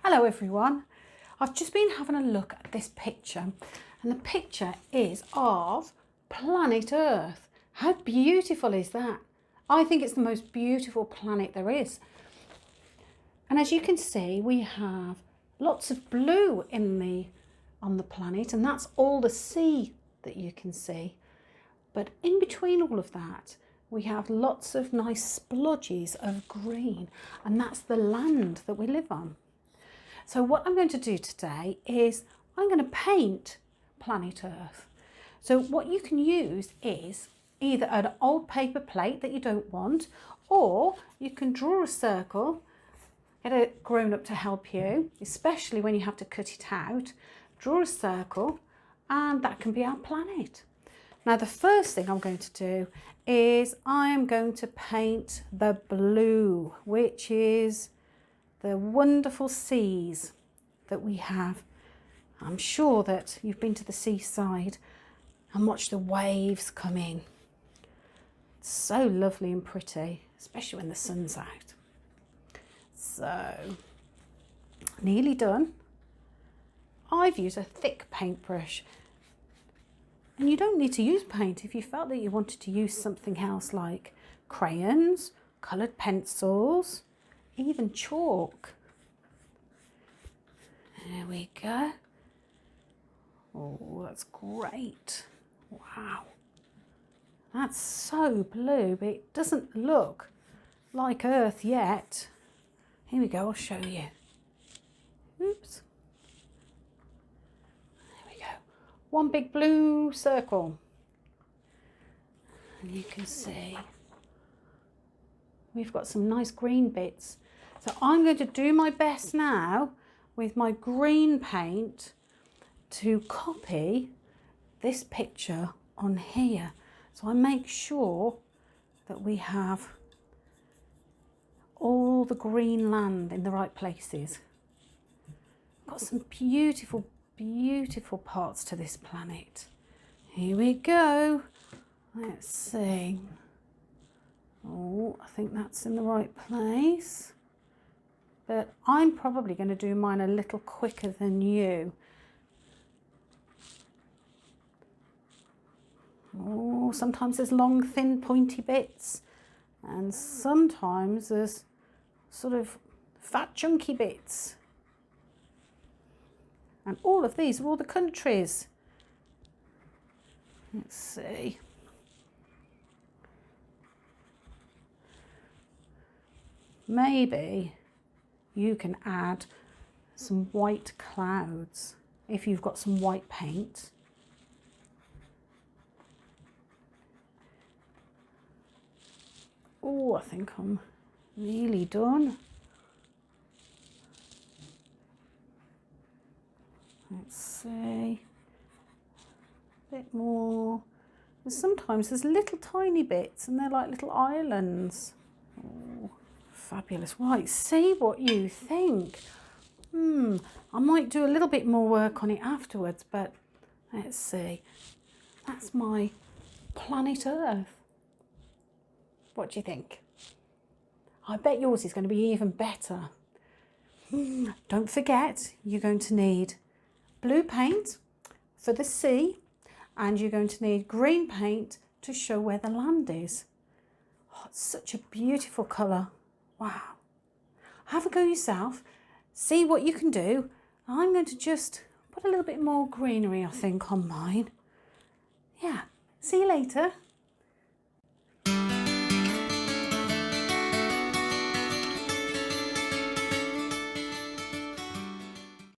Hello everyone. I've just been having a look at this picture, and the picture is of planet Earth. How beautiful is that? I think it's the most beautiful planet there is. And as you can see, we have lots of blue on the planet, and that's all the sea that you can see. But in between all of that, we have lots of nice splodges of green, and that's the land that we live on. So what I'm going to do today is I'm going to paint planet Earth. So what you can use is either an old paper plate that you don't want, or you can draw a circle, get a grown-up to help you, especially when you have to cut it out. Draw a circle, and that can be our planet. Now the first thing I'm going to do is I'm going to paint the blue, which is the wonderful seas that we have. I'm sure that you've been to the seaside and watched the waves come in. It's so lovely and pretty, especially when the sun's out. So, nearly done. I've used a thick paintbrush. And you don't need to use paint if you felt that you wanted to use something else like crayons, coloured pencils, even chalk. There we go. Oh, that's great. Wow. That's so blue, but it doesn't look like Earth yet. Here we go, I'll show you. Oops. One big blue circle, and you can see we've got some nice green bits. So I'm going to do my best now with my green paint to copy this picture on here. So I make sure that we have all the green land in the right places. Got some beautiful parts to this planet. Here we go. Let's see. Oh, I think that's in the right place. But I'm probably going to do mine a little quicker than you. Oh, sometimes there's long, thin, pointy bits, and sometimes there's sort of fat, chunky bits. And all of these are all the countries. Let's see. Maybe you can add some white clouds if you've got some white paint. Oh, I think I'm nearly done. Let's see, a bit more. Sometimes there's little tiny bits and they're like little islands. Oh, fabulous. Right, see what you think. I might do a little bit more work on it afterwards, but let's see. That's my planet Earth. What do you think? I bet yours is going to be even better. Don't forget, you're going to need blue paint for the sea, and you're going to need green paint to show where the land is. Oh, it's such a beautiful colour. Wow. Have a go yourself, see what you can do. I'm going to just put a little bit more greenery, I think, on mine. Yeah, see you later.